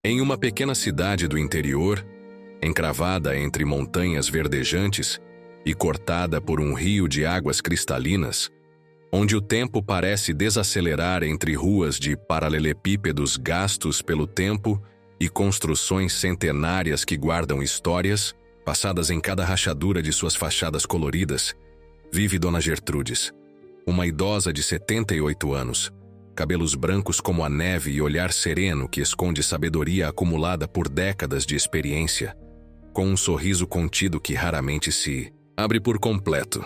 Em uma pequena cidade do interior, encravada entre montanhas verdejantes e cortada por um rio de águas cristalinas, onde o tempo parece desacelerar entre ruas de paralelepípedos gastos pelo tempo e construções centenárias que guardam histórias, passadas em cada rachadura de suas fachadas coloridas, vive Dona Gertrudes, uma idosa de 78 anos, cabelos brancos como a neve e olhar sereno que esconde sabedoria acumulada por décadas de experiência, com um sorriso contido que raramente se abre por completo,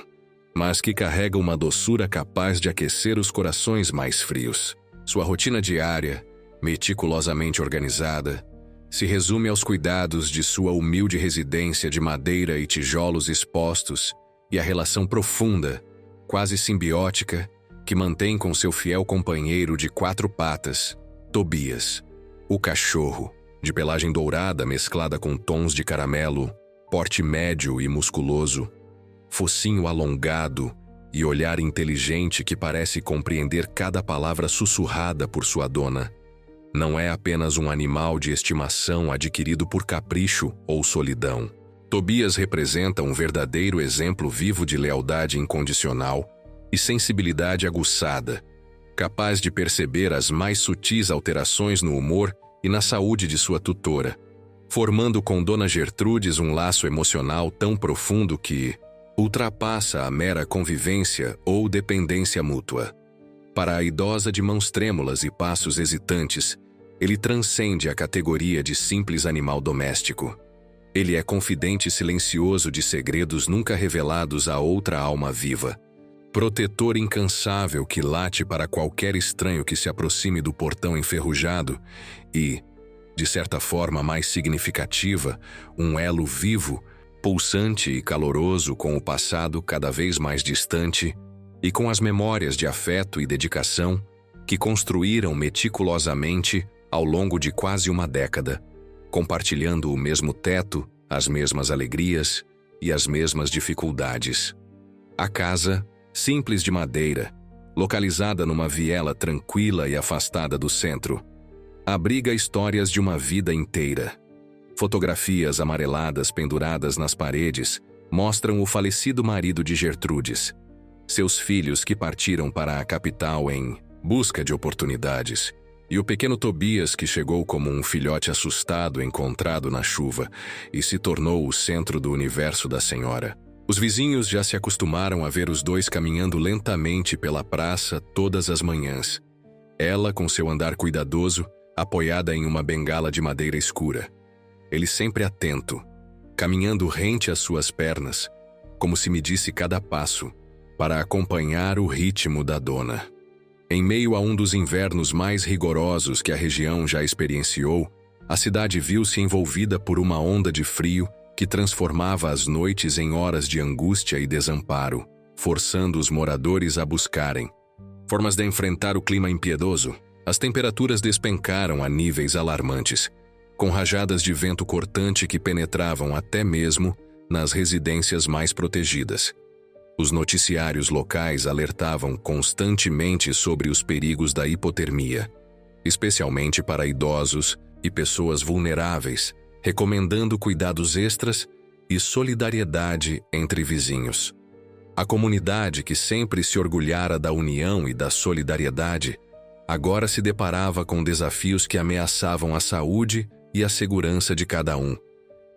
mas que carrega uma doçura capaz de aquecer os corações mais frios. Sua rotina diária, meticulosamente organizada, se resume aos cuidados de sua humilde residência de madeira e tijolos expostos e a relação profunda, quase simbiótica, que mantém com seu fiel companheiro de quatro patas, Tobias, o cachorro, de pelagem dourada mesclada com tons de caramelo, porte médio e musculoso, focinho alongado e olhar inteligente que parece compreender cada palavra sussurrada por sua dona. Não é apenas um animal de estimação adquirido por capricho ou solidão. Tobias representa um verdadeiro exemplo vivo de lealdade incondicional e sensibilidade aguçada, capaz de perceber as mais sutis alterações no humor e na saúde de sua tutora, formando com Dona Gertrudes um laço emocional tão profundo que ultrapassa a mera convivência ou dependência mútua. Para a idosa de mãos trêmulas e passos hesitantes, ele transcende a categoria de simples animal doméstico. Ele é confidente silencioso de segredos nunca revelados a outra alma viva, protetor incansável que late para qualquer estranho que se aproxime do portão enferrujado e, de certa forma mais significativa, um elo vivo, pulsante e caloroso com o passado cada vez mais distante e com as memórias de afeto e dedicação que construíram meticulosamente ao longo de quase uma década, compartilhando o mesmo teto, as mesmas alegrias e as mesmas dificuldades. A casa, simples de madeira, localizada numa viela tranquila e afastada do centro, abriga histórias de uma vida inteira. Fotografias amareladas penduradas nas paredes mostram o falecido marido de Gertrudes, seus filhos que partiram para a capital em busca de oportunidades, e o pequeno Tobias que chegou como um filhote assustado encontrado na chuva e se tornou o centro do universo da senhora. Os vizinhos já se acostumaram a ver os dois caminhando lentamente pela praça todas as manhãs. Ela com seu andar cuidadoso, apoiada em uma bengala de madeira escura. Ele sempre atento, caminhando rente às suas pernas, como se medisse cada passo, para acompanhar o ritmo da dona. Em meio a um dos invernos mais rigorosos que a região já experienciou, a cidade viu-se envolvida por uma onda de frio que transformava as noites em horas de angústia e desamparo, forçando os moradores a buscarem formas de enfrentar o clima impiedoso. As temperaturas despencaram a níveis alarmantes, com rajadas de vento cortante que penetravam até mesmo nas residências mais protegidas. Os noticiários locais alertavam constantemente sobre os perigos da hipotermia, especialmente para idosos e pessoas vulneráveis, recomendando cuidados extras e solidariedade entre vizinhos. A comunidade que sempre se orgulhara da união e da solidariedade, agora se deparava com desafios que ameaçavam a saúde e a segurança de cada um,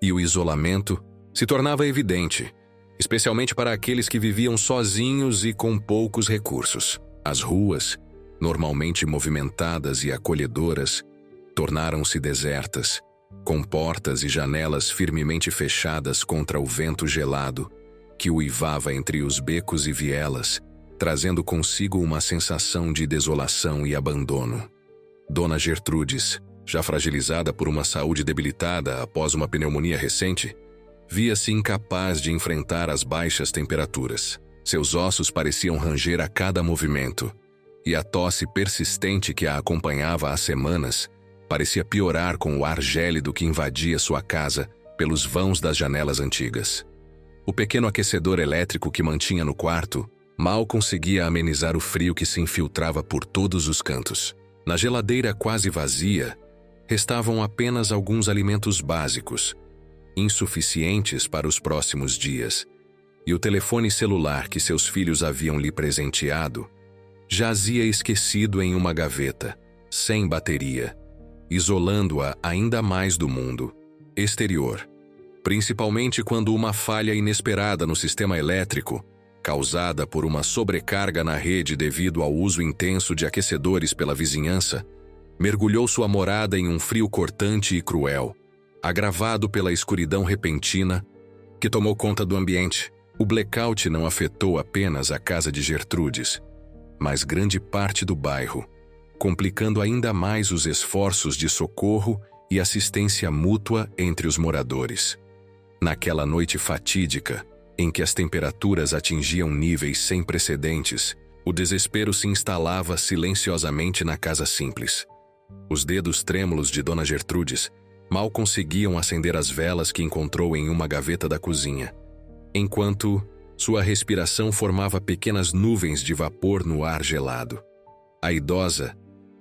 e o isolamento se tornava evidente, especialmente para aqueles que viviam sozinhos e com poucos recursos. As ruas, normalmente movimentadas e acolhedoras, tornaram-se desertas, com portas e janelas firmemente fechadas contra o vento gelado, que uivava entre os becos e vielas, trazendo consigo uma sensação de desolação e abandono. Dona Gertrudes, já fragilizada por uma saúde debilitada após uma pneumonia recente, via-se incapaz de enfrentar as baixas temperaturas. Seus ossos pareciam ranger a cada movimento, e a tosse persistente que a acompanhava há semanas parecia piorar com o ar gélido que invadia sua casa pelos vãos das janelas antigas. O pequeno aquecedor elétrico que mantinha no quarto mal conseguia amenizar o frio que se infiltrava por todos os cantos. Na geladeira quase vazia, Restavam apenas alguns alimentos básicos, insuficientes para os próximos dias, e o telefone celular que seus filhos haviam lhe presenteado jazia esquecido em uma gaveta, sem bateria, isolando-a ainda mais do mundo exterior, principalmente quando uma falha inesperada no sistema elétrico, causada por uma sobrecarga na rede devido ao uso intenso de aquecedores pela vizinhança, mergulhou sua morada em um frio cortante e cruel, agravado pela escuridão repentina que tomou conta do ambiente. O blackout não afetou apenas a casa de Gertrudes, mas grande parte do bairro, complicando ainda mais os esforços de socorro e assistência mútua entre os moradores. Naquela noite fatídica, em que as temperaturas atingiam níveis sem precedentes, o desespero se instalava silenciosamente na casa simples. Os dedos trêmulos de Dona Gertrudes mal conseguiam acender as velas que encontrou em uma gaveta da cozinha, enquanto sua respiração formava pequenas nuvens de vapor no ar gelado. A idosa,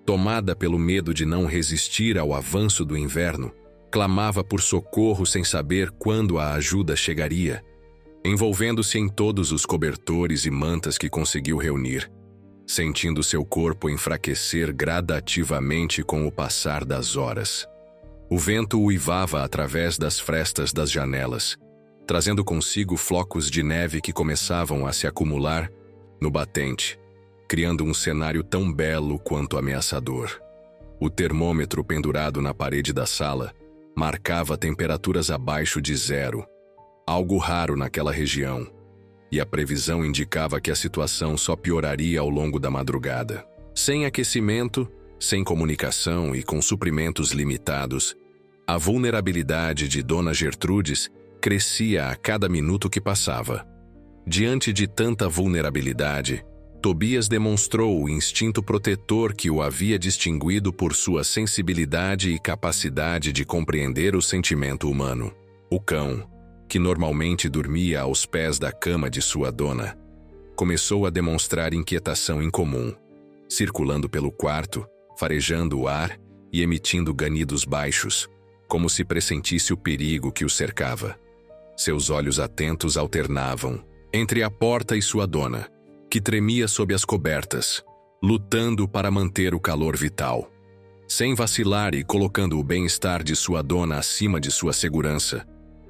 tomada pelo medo de não resistir ao avanço do inverno, clamava por socorro sem saber quando a ajuda chegaria, envolvendo-se em todos os cobertores e mantas que conseguiu reunir, sentindo seu corpo enfraquecer gradativamente com o passar das horas. O vento uivava através das frestas das janelas, trazendo consigo flocos de neve que começavam a se acumular no batente, criando um cenário tão belo quanto ameaçador. O termômetro pendurado na parede da sala marcava temperaturas abaixo de zero, algo raro naquela região, e a previsão indicava que a situação só pioraria ao longo da madrugada. Sem aquecimento, sem comunicação e com suprimentos limitados, a vulnerabilidade de Dona Gertrudes crescia a cada minuto que passava. Diante de tanta vulnerabilidade, Tobias demonstrou o instinto protetor que o havia distinguido por sua sensibilidade e capacidade de compreender o sentimento humano. O cão, que normalmente dormia aos pés da cama de sua dona, começou a demonstrar inquietação incomum, circulando pelo quarto, farejando o ar e emitindo ganidos baixos, como se pressentisse o perigo que o cercava. Seus olhos atentos alternavam entre a porta e sua dona, que tremia sob as cobertas, lutando para manter o calor vital. Sem vacilar e colocando o bem-estar de sua dona acima de sua segurança,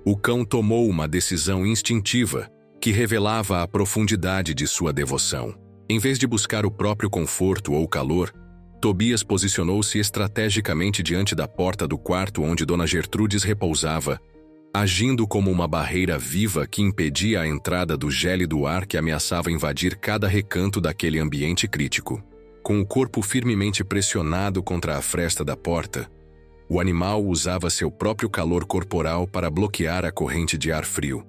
o cão tomou uma decisão instintiva que revelava a profundidade de sua devoção. Em vez de buscar o próprio conforto ou calor, Tobias posicionou-se estrategicamente diante da porta do quarto onde Dona Gertrudes repousava, agindo como uma barreira viva que impedia a entrada do gélido ar que ameaçava invadir cada recanto daquele ambiente crítico. Com o corpo firmemente pressionado contra a fresta da porta, o animal usava seu próprio calor corporal para bloquear a corrente de ar frio,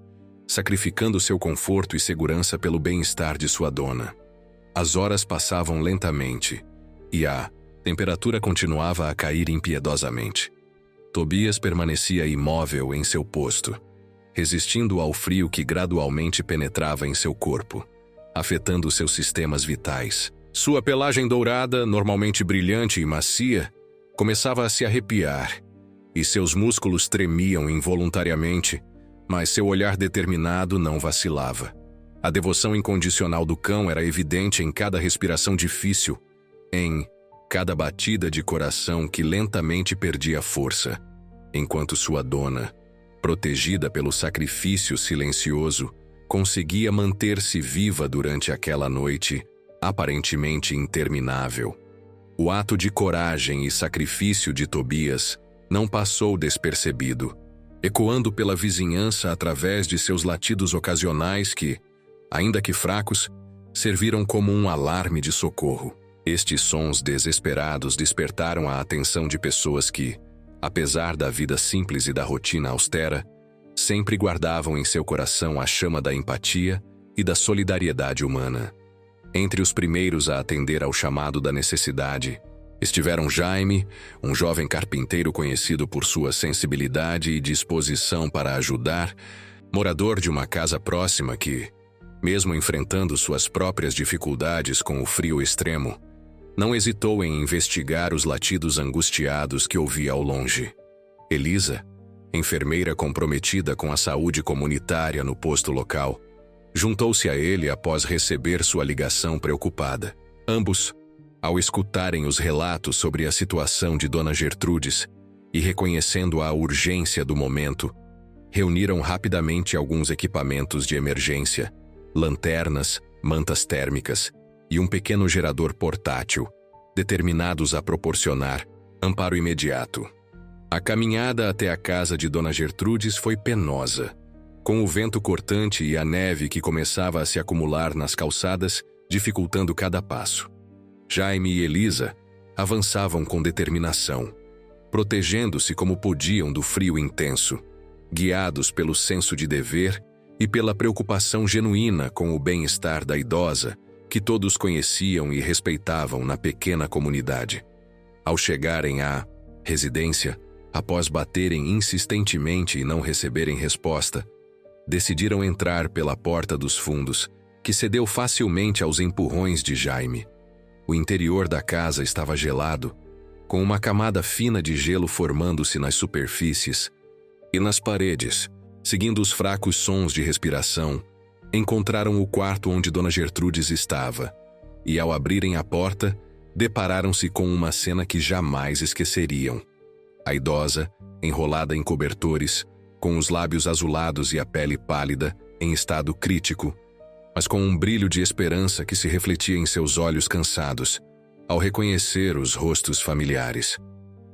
sacrificando seu conforto e segurança pelo bem-estar de sua dona. As horas passavam lentamente, e a temperatura continuava a cair impiedosamente. Tobias permanecia imóvel em seu posto, resistindo ao frio que gradualmente penetrava em seu corpo, afetando seus sistemas vitais. Sua pelagem dourada, normalmente brilhante e macia, começava a se arrepiar, e seus músculos tremiam involuntariamente, mas seu olhar determinado não vacilava. A devoção incondicional do cão era evidente em cada respiração difícil, em cada batida de coração que lentamente perdia força, enquanto sua dona, protegida pelo sacrifício silencioso, conseguia manter-se viva durante aquela noite aparentemente interminável. O ato de coragem e sacrifício de Tobias não passou despercebido, ecoando pela vizinhança através de seus latidos ocasionais que, ainda que fracos, serviram como um alarme de socorro. Estes sons desesperados despertaram a atenção de pessoas que, apesar da vida simples e da rotina austera, sempre guardavam em seu coração a chama da empatia e da solidariedade humana. Entre os primeiros a atender ao chamado da necessidade, estiveram Jaime, um jovem carpinteiro conhecido por sua sensibilidade e disposição para ajudar, morador de uma casa próxima que, mesmo enfrentando suas próprias dificuldades com o frio extremo, Não hesitou em investigar os latidos angustiados que ouvia ao longe. Elisa, enfermeira comprometida com a saúde comunitária no posto local, juntou-se a ele após receber sua ligação preocupada. Ambos, ao escutarem os relatos sobre a situação de Dona Gertrudes e reconhecendo a urgência do momento, reuniram rapidamente alguns equipamentos de emergência, lanternas, mantas térmicas e um pequeno gerador portátil, determinados a proporcionar amparo imediato. A caminhada até a casa de Dona Gertrudes foi penosa, com o vento cortante e a neve que começava a se acumular nas calçadas, dificultando cada passo. Jaime e Elisa avançavam com determinação, protegendo-se como podiam do frio intenso, guiados pelo senso de dever e pela preocupação genuína com o bem-estar da idosa, que todos conheciam e respeitavam na pequena comunidade. Ao chegarem à residência, após baterem insistentemente e não receberem resposta, decidiram entrar pela porta dos fundos, que cedeu facilmente aos empurrões de Jaime. O interior da casa estava gelado, com uma camada fina de gelo formando-se nas superfícies e nas paredes. Seguindo os fracos sons de respiração, encontraram o quarto onde Dona Gertrudes estava, e ao abrirem a porta, depararam-se com uma cena que jamais esqueceriam. A idosa, enrolada em cobertores, com os lábios azulados e a pele pálida, em estado crítico, mas com um brilho de esperança que se refletia em seus olhos cansados, ao reconhecer os rostos familiares.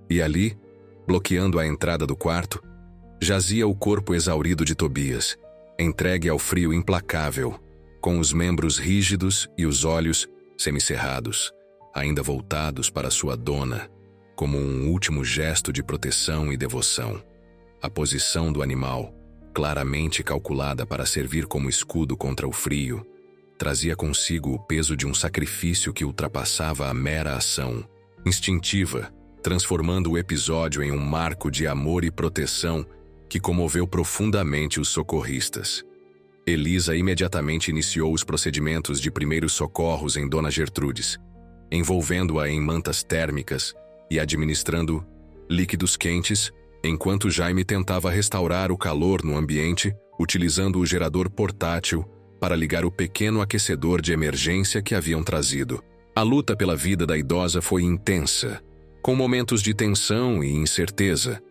E ali, bloqueando a entrada do quarto, jazia o corpo exaurido de Tobias, entregue ao frio implacável, com os membros rígidos e os olhos semicerrados, ainda voltados para sua dona, como um último gesto de proteção e devoção. A posição do animal, claramente calculada para servir como escudo contra o frio, trazia consigo o peso de um sacrifício que ultrapassava a mera ação instintiva, transformando o episódio em um marco de amor e proteção que comoveu profundamente os socorristas. Elisa imediatamente iniciou os procedimentos de primeiros socorros em Dona Gertrudes, envolvendo-a em mantas térmicas e administrando líquidos quentes, enquanto Jaime tentava restaurar o calor no ambiente, utilizando o gerador portátil para ligar o pequeno aquecedor de emergência que haviam trazido. A luta pela vida da idosa foi intensa, com momentos de tensão e incerteza,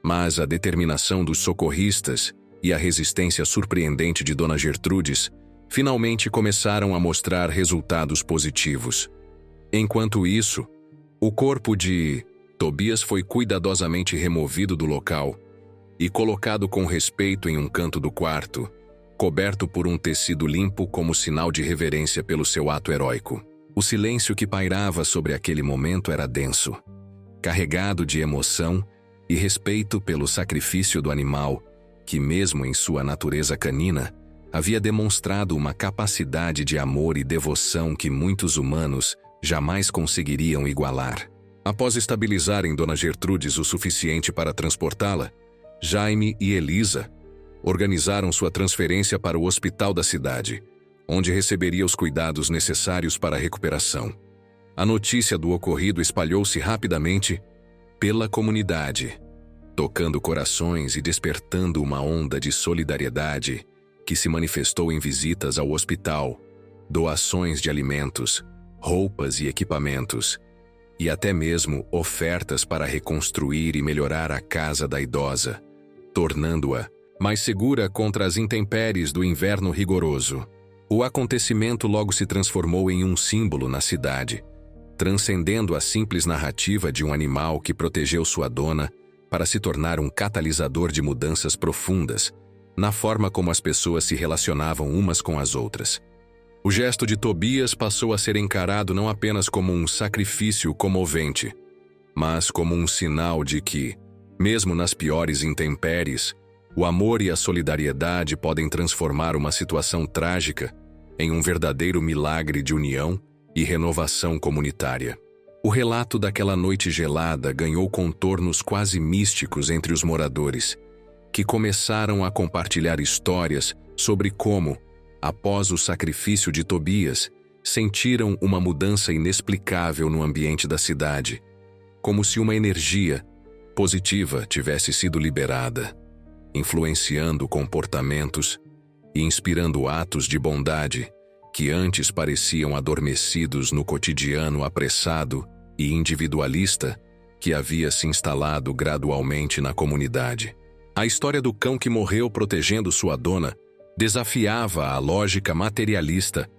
mas a determinação dos socorristas e a resistência surpreendente de Dona Gertrudes finalmente começaram a mostrar resultados positivos. Enquanto isso, o corpo de Tobias foi cuidadosamente removido do local e colocado com respeito em um canto do quarto, coberto por um tecido limpo como sinal de reverência pelo seu ato heróico. O silêncio que pairava sobre aquele momento era denso, carregado de emoção e respeito pelo sacrifício do animal, que mesmo em sua natureza canina, havia demonstrado uma capacidade de amor e devoção que muitos humanos jamais conseguiriam igualar. Após estabilizarem Dona Gertrudes o suficiente para transportá-la, Jaime e Elisa organizaram sua transferência para o hospital da cidade, onde receberia os cuidados necessários para a recuperação. A notícia do ocorrido espalhou-se rapidamente pela comunidade, tocando corações e despertando uma onda de solidariedade que se manifestou em visitas ao hospital, doações de alimentos, roupas e equipamentos, e até mesmo ofertas para reconstruir e melhorar a casa da idosa, tornando-a mais segura contra as intempéries do inverno rigoroso. O acontecimento logo se transformou em um símbolo na cidade, transcendendo a simples narrativa de um animal que protegeu sua dona para se tornar um catalisador de mudanças profundas na forma como as pessoas se relacionavam umas com as outras. O gesto de Tobias passou a ser encarado não apenas como um sacrifício comovente, mas como um sinal de que, mesmo nas piores intempéries, o amor e a solidariedade podem transformar uma situação trágica em um verdadeiro milagre de união e renovação comunitária. O relato daquela noite gelada ganhou contornos quase místicos entre os moradores, que começaram a compartilhar histórias sobre como, após o sacrifício de Tobias, sentiram uma mudança inexplicável no ambiente da cidade, como se uma energia positiva tivesse sido liberada, influenciando comportamentos e inspirando atos de bondade que antes pareciam adormecidos no cotidiano apressado e individualista que havia se instalado gradualmente na comunidade. A história do cão que morreu protegendo sua dona desafiava a lógica materialista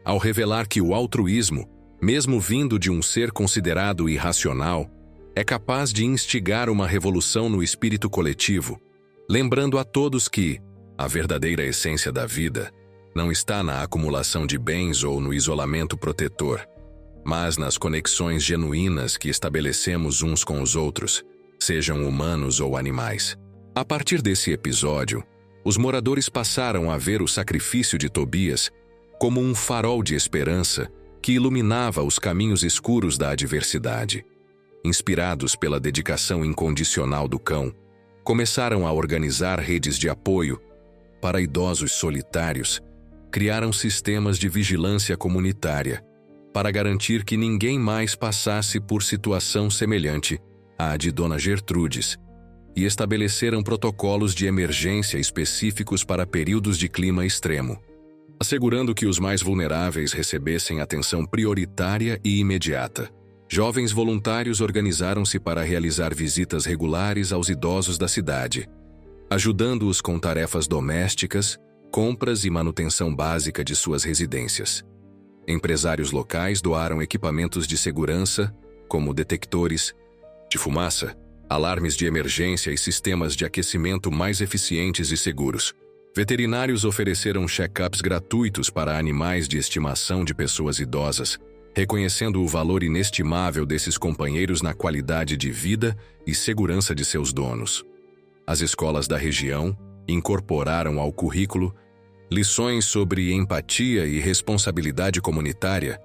ao revelar que o altruísmo, mesmo vindo de um ser considerado irracional, é capaz de instigar uma revolução no espírito coletivo, lembrando a todos que a verdadeira essência da vida não está na acumulação de bens ou no isolamento protetor, mas nas conexões genuínas que estabelecemos uns com os outros, sejam humanos ou animais. A partir desse episódio, os moradores passaram a ver o sacrifício de Tobias como um farol de esperança que iluminava os caminhos escuros da adversidade. Inspirados pela dedicação incondicional do cão, começaram a organizar redes de apoio para idosos solitários, criaram sistemas de vigilância comunitária para garantir que ninguém mais passasse por situação semelhante à de Dona Gertrudes, e estabeleceram protocolos de emergência específicos para períodos de clima extremo, assegurando que os mais vulneráveis recebessem atenção prioritária e imediata. Jovens voluntários organizaram-se para realizar visitas regulares aos idosos da cidade, ajudando-os com tarefas domésticas, compras e manutenção básica de suas residências. Empresários locais doaram equipamentos de segurança, como detectores de fumaça, alarmes de emergência e sistemas de aquecimento mais eficientes e seguros. Veterinários ofereceram check-ups gratuitos para animais de estimação de pessoas idosas, reconhecendo o valor inestimável desses companheiros na qualidade de vida e segurança de seus donos. As escolas da região incorporaram ao currículo lições sobre empatia e responsabilidade comunitária,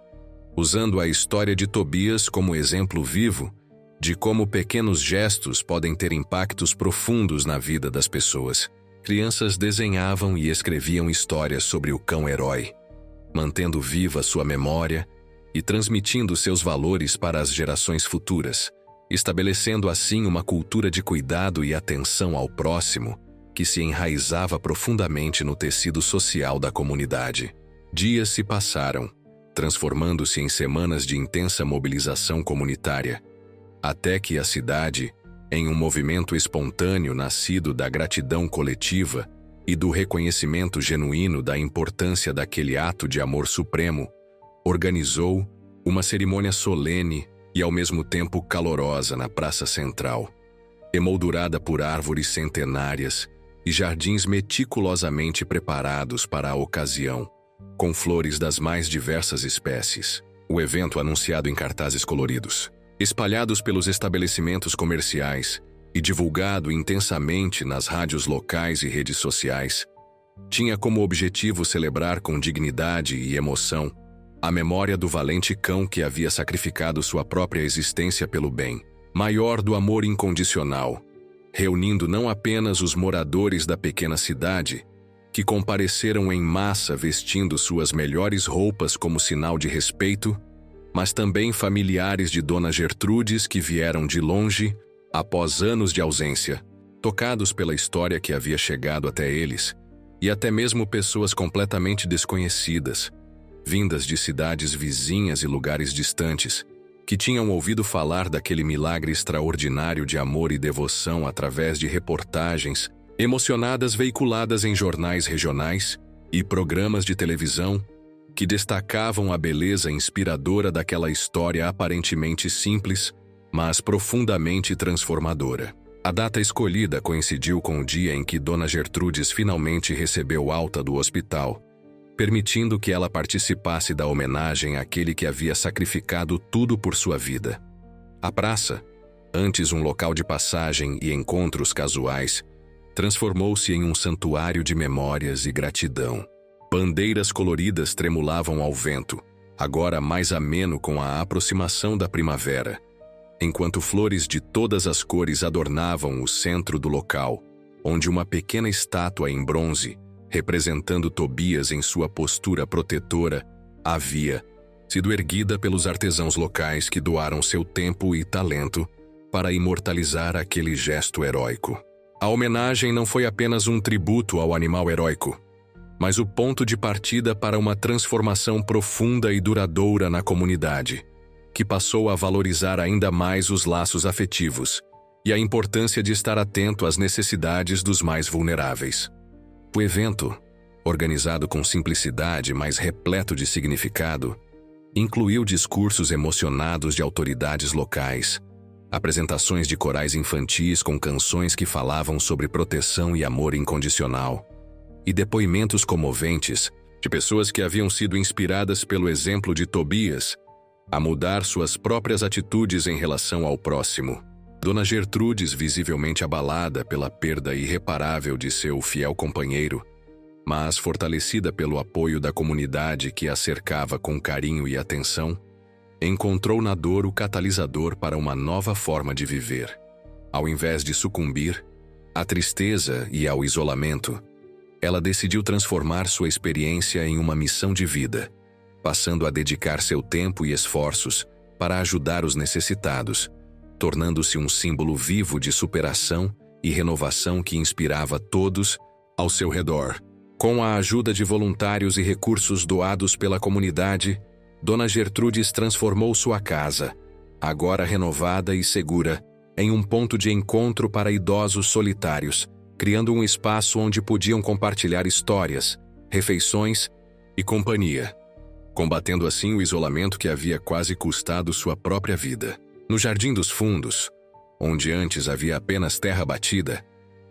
usando a história de Tobias como exemplo vivo de como pequenos gestos podem ter impactos profundos na vida das pessoas. Crianças desenhavam e escreviam histórias sobre o cão-herói, mantendo viva sua memória e transmitindo seus valores para as gerações futuras, estabelecendo assim uma cultura de cuidado e atenção ao próximo que se enraizava profundamente no tecido social da comunidade. Dias se passaram, transformando-se em semanas de intensa mobilização comunitária, até que a cidade, em um movimento espontâneo nascido da gratidão coletiva e do reconhecimento genuíno da importância daquele ato de amor supremo, organizou uma cerimônia solene e ao mesmo tempo calorosa na praça central, emoldurada por árvores centenárias e jardins meticulosamente preparados para a ocasião, com flores das mais diversas espécies. O evento, anunciado em cartazes coloridos, espalhados pelos estabelecimentos comerciais e divulgado intensamente nas rádios locais e redes sociais, tinha como objetivo celebrar com dignidade e emoção a memória do valente cão que havia sacrificado sua própria existência pelo bem maior do amor incondicional, reunindo não apenas os moradores da pequena cidade, que compareceram em massa vestindo suas melhores roupas como sinal de respeito, mas também familiares de Dona Gertrudes que vieram de longe, após anos de ausência, tocados pela história que havia chegado até eles, e até mesmo pessoas completamente desconhecidas, vindas de cidades vizinhas e lugares distantes, que tinham ouvido falar daquele milagre extraordinário de amor e devoção através de reportagens emocionadas veiculadas em jornais regionais e programas de televisão que destacavam a beleza inspiradora daquela história aparentemente simples, mas profundamente transformadora. A data escolhida coincidiu com o dia em que Dona Gertrudes finalmente recebeu alta do hospital, permitindo que ela participasse da homenagem àquele que havia sacrificado tudo por sua vida. A praça, antes um local de passagem e encontros casuais, transformou-se em um santuário de memórias e gratidão. Bandeiras coloridas tremulavam ao vento, agora mais ameno com a aproximação da primavera, enquanto flores de todas as cores adornavam o centro do local, onde uma pequena estátua em bronze, representando Tobias em sua postura protetora, havia sido erguida pelos artesãos locais que doaram seu tempo e talento para imortalizar aquele gesto heróico. A homenagem não foi apenas um tributo ao animal heróico, mas o ponto de partida para uma transformação profunda e duradoura na comunidade, que passou a valorizar ainda mais os laços afetivos e a importância de estar atento às necessidades dos mais vulneráveis. O evento, organizado com simplicidade, mas repleto de significado, incluiu discursos emocionados de autoridades locais, apresentações de corais infantis com canções que falavam sobre proteção e amor incondicional, e depoimentos comoventes de pessoas que haviam sido inspiradas pelo exemplo de Tobias a mudar suas próprias atitudes em relação ao próximo. Dona Gertrudes, visivelmente abalada pela perda irreparável de seu fiel companheiro, mas fortalecida pelo apoio da comunidade que a cercava com carinho e atenção, encontrou na dor o catalisador para uma nova forma de viver. Ao invés de sucumbir à tristeza e ao isolamento, ela decidiu transformar sua experiência em uma missão de vida, passando a dedicar seu tempo e esforços para ajudar os necessitados, tornando-se um símbolo vivo de superação e renovação que inspirava todos ao seu redor. Com a ajuda de voluntários e recursos doados pela comunidade, Dona Gertrudes transformou sua casa, agora renovada e segura, em um ponto de encontro para idosos solitários, criando um espaço onde podiam compartilhar histórias, refeições e companhia, combatendo assim o isolamento que havia quase custado sua própria vida. No Jardim dos Fundos, onde antes havia apenas terra batida,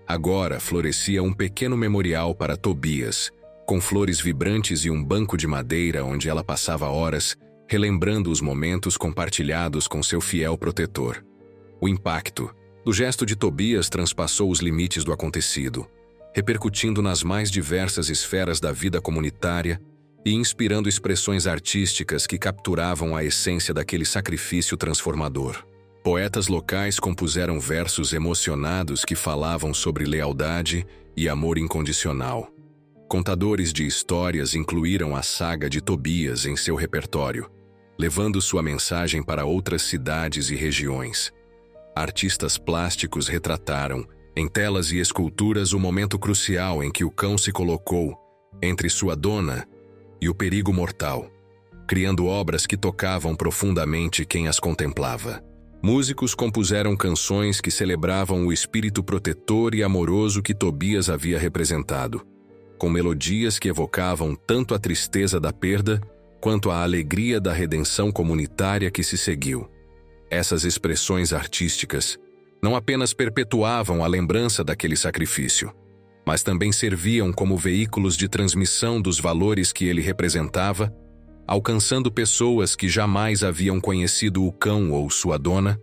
agora florescia um pequeno memorial para Tobias, com flores vibrantes e um banco de madeira onde ela passava horas, relembrando os momentos compartilhados com seu fiel protetor. O impacto do gesto de Tobias transpassou os limites do acontecido, repercutindo nas mais diversas esferas da vida comunitária e inspirando expressões artísticas que capturavam a essência daquele sacrifício transformador. Poetas locais compuseram versos emocionados que falavam sobre lealdade e amor incondicional. Contadores de histórias incluíram a saga de Tobias em seu repertório, levando sua mensagem para outras cidades e regiões. Artistas plásticos retrataram, em telas e esculturas, o momento crucial em que o cão se colocou entre sua dona e o perigo mortal, criando obras que tocavam profundamente quem as contemplava. Músicos compuseram canções que celebravam o espírito protetor e amoroso que Tobias havia representado, com melodias que evocavam tanto a tristeza da perda quanto a alegria da redenção comunitária que se seguiu. Essas expressões artísticas não apenas perpetuavam a lembrança daquele sacrifício, mas também serviam como veículos de transmissão dos valores que ele representava, alcançando pessoas que jamais haviam conhecido o cão ou sua dona,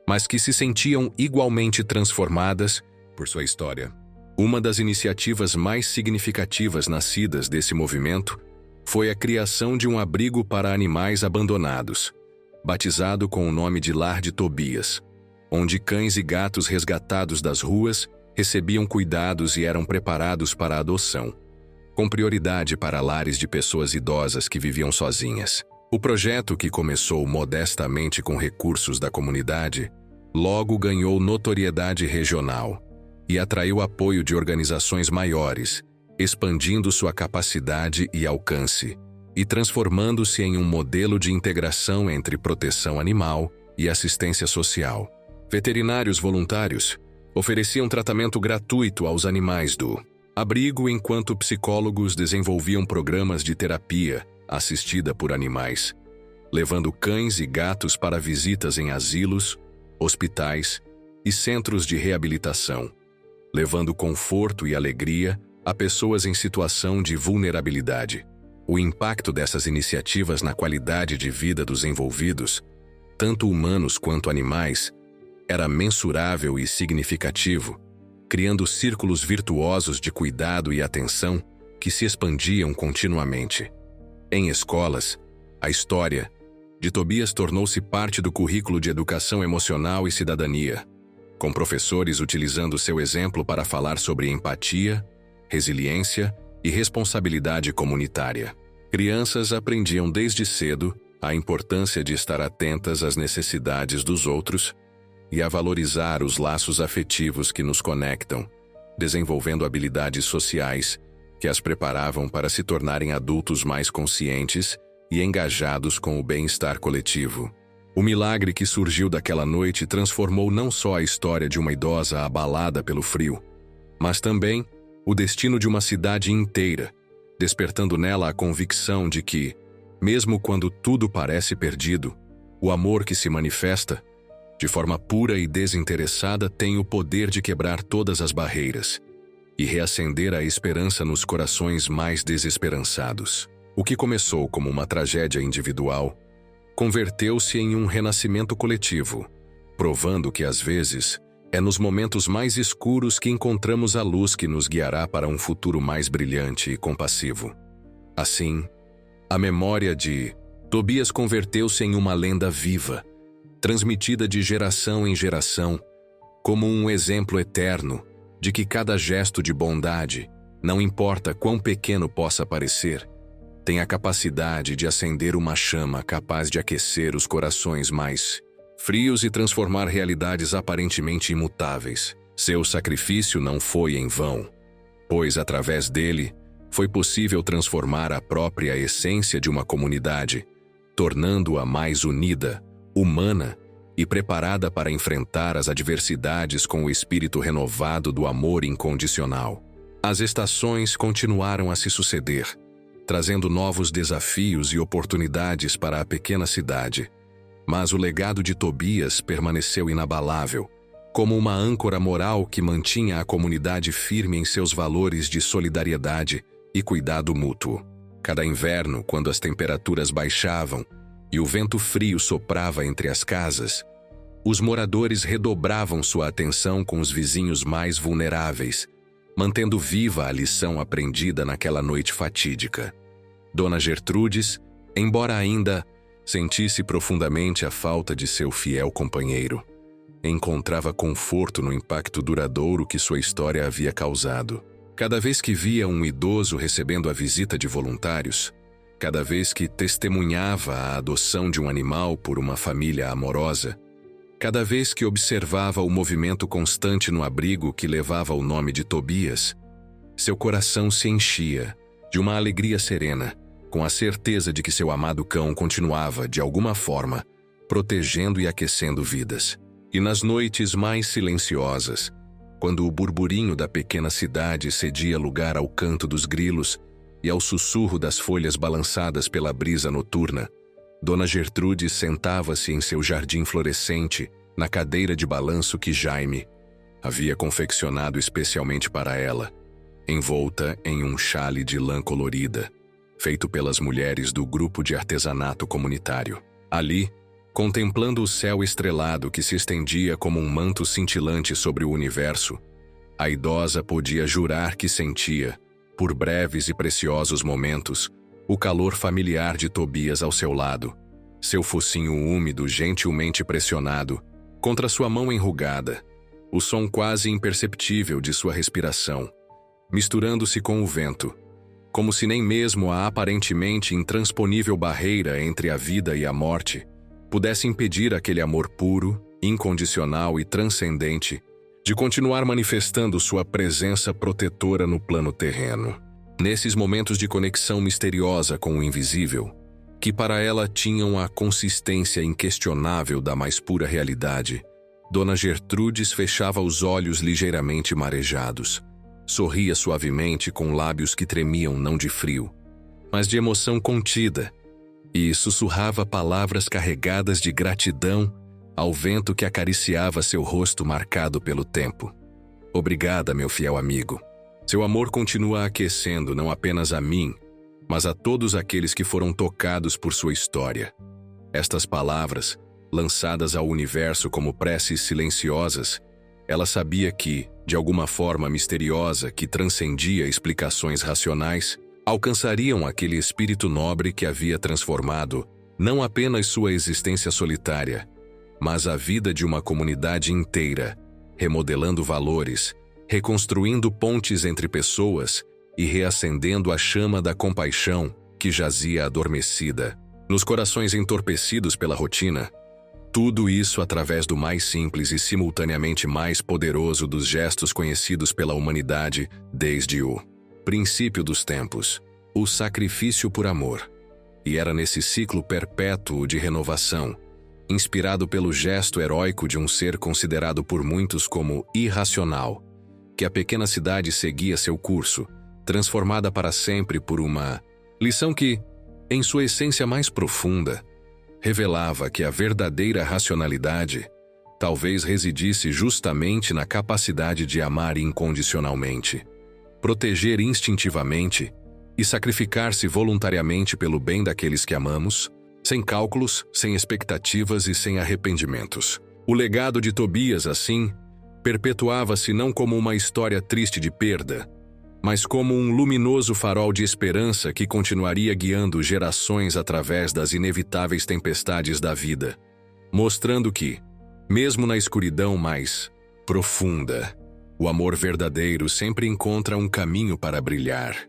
mas que se sentiam igualmente transformadas por sua história. Uma das iniciativas mais significativas nascidas desse movimento foi a criação de um abrigo para animais abandonados, batizado com o nome de Lar de Tobias, onde cães e gatos resgatados das ruas recebiam cuidados e eram preparados para a adoção, com prioridade para lares de pessoas idosas que viviam sozinhas. O projeto, que começou modestamente com recursos da comunidade, logo ganhou notoriedade regional e atraiu apoio de organizações maiores, expandindo sua capacidade e alcance, e transformando-se em um modelo de integração entre proteção animal e assistência social. Veterinários voluntários ofereciam tratamento gratuito aos animais do abrigo, enquanto psicólogos desenvolviam programas de terapia assistida por animais, levando cães e gatos para visitas em asilos, hospitais e centros de reabilitação, levando conforto e alegria a pessoas em situação de vulnerabilidade. O impacto dessas iniciativas na qualidade de vida dos envolvidos, tanto humanos quanto animais, era mensurável e significativo, criando círculos virtuosos de cuidado e atenção que se expandiam continuamente. Em escolas, a história de Tobias tornou-se parte do currículo de educação emocional e cidadania, com professores utilizando seu exemplo para falar sobre empatia, resiliência e responsabilidade comunitária. Crianças aprendiam desde cedo a importância de estar atentas às necessidades dos outros e a valorizar os laços afetivos que nos conectam, desenvolvendo habilidades sociais que as preparavam para se tornarem adultos mais conscientes e engajados com o bem-estar coletivo. O milagre que surgiu daquela noite transformou não só a história de uma idosa abalada pelo frio, mas também o destino de uma cidade inteira, despertando nela a convicção de que, mesmo quando tudo parece perdido, o amor que se manifesta, de forma pura e desinteressada, tem o poder de quebrar todas as barreiras e reacender a esperança nos corações mais desesperançados. O que começou como uma tragédia individual converteu-se em um renascimento coletivo, provando que, às vezes, é nos momentos mais escuros que encontramos a luz que nos guiará para um futuro mais brilhante e compassivo. Assim, a memória de Tobias converteu-se em uma lenda viva, transmitida de geração em geração, como um exemplo eterno de que cada gesto de bondade, não importa quão pequeno possa parecer, tem a capacidade de acender uma chama capaz de aquecer os corações mais frios e transformar realidades aparentemente imutáveis. Seu sacrifício não foi em vão, pois através dele foi possível transformar a própria essência de uma comunidade, tornando-a mais unida, humana e preparada para enfrentar as adversidades com o espírito renovado do amor incondicional. As estações continuaram a se suceder, trazendo novos desafios e oportunidades para a pequena cidade. Mas o legado de Tobias permaneceu inabalável, como uma âncora moral que mantinha a comunidade firme em seus valores de solidariedade e cuidado mútuo. Cada inverno, quando as temperaturas baixavam e o vento frio soprava entre as casas, os moradores redobravam sua atenção com os vizinhos mais vulneráveis, mantendo viva a lição aprendida naquela noite fatídica. Dona Gertrudes, embora ainda sentisse profundamente a falta de seu fiel companheiro, encontrava conforto no impacto duradouro que sua história havia causado. Cada vez que via um idoso recebendo a visita de voluntários, cada vez que testemunhava a adoção de um animal por uma família amorosa, cada vez que observava o movimento constante no abrigo que levava o nome de Tobias, seu coração se enchia de uma alegria serena, com a certeza de que seu amado cão continuava, de alguma forma, protegendo e aquecendo vidas. E nas noites mais silenciosas, quando o burburinho da pequena cidade cedia lugar ao canto dos grilos e ao sussurro das folhas balançadas pela brisa noturna, Dona Gertrude sentava-se em seu jardim florescente, na cadeira de balanço que Jaime havia confeccionado especialmente para ela, envolta em um chale de lã colorida, feito pelas mulheres do grupo de artesanato comunitário. Ali, contemplando o céu estrelado que se estendia como um manto cintilante sobre o universo, a idosa podia jurar que sentia, por breves e preciosos momentos, o calor familiar de Tobias ao seu lado, seu focinho úmido gentilmente pressionado contra sua mão enrugada, o som quase imperceptível de sua respiração, misturando-se com o vento, como se nem mesmo a aparentemente intransponível barreira entre a vida e a morte pudesse impedir aquele amor puro, incondicional e transcendente de continuar manifestando sua presença protetora no plano terreno. Nesses momentos de conexão misteriosa com o invisível, que para ela tinham a consistência inquestionável da mais pura realidade, Dona Gertrudes fechava os olhos ligeiramente marejados, sorria suavemente com lábios que tremiam não de frio, mas de emoção contida, e sussurrava palavras carregadas de gratidão ao vento que acariciava seu rosto marcado pelo tempo. Obrigada, meu fiel amigo. Seu amor continua aquecendo não apenas a mim, mas a todos aqueles que foram tocados por sua história. Estas palavras, lançadas ao universo como preces silenciosas, ela sabia que, de alguma forma misteriosa que transcendia explicações racionais, alcançariam aquele espírito nobre que havia transformado não apenas sua existência solitária, mas a vida de uma comunidade inteira, remodelando valores, reconstruindo pontes entre pessoas e reacendendo a chama da compaixão que jazia adormecida, nos corações entorpecidos pela rotina. Tudo isso através do mais simples e simultaneamente mais poderoso dos gestos conhecidos pela humanidade desde o princípio dos tempos, o sacrifício por amor. E era nesse ciclo perpétuo de renovação, inspirado pelo gesto heróico de um ser considerado por muitos como irracional, que a pequena cidade seguia seu curso, transformada para sempre por uma lição que, em sua essência mais profunda, revelava que a verdadeira racionalidade talvez residisse justamente na capacidade de amar incondicionalmente, proteger instintivamente e sacrificar-se voluntariamente pelo bem daqueles que amamos, sem cálculos, sem expectativas e sem arrependimentos. O legado de Tobias, assim, perpetuava-se não como uma história triste de perda, mas como um luminoso farol de esperança que continuaria guiando gerações através das inevitáveis tempestades da vida, mostrando que, mesmo na escuridão mais profunda, o amor verdadeiro sempre encontra um caminho para brilhar.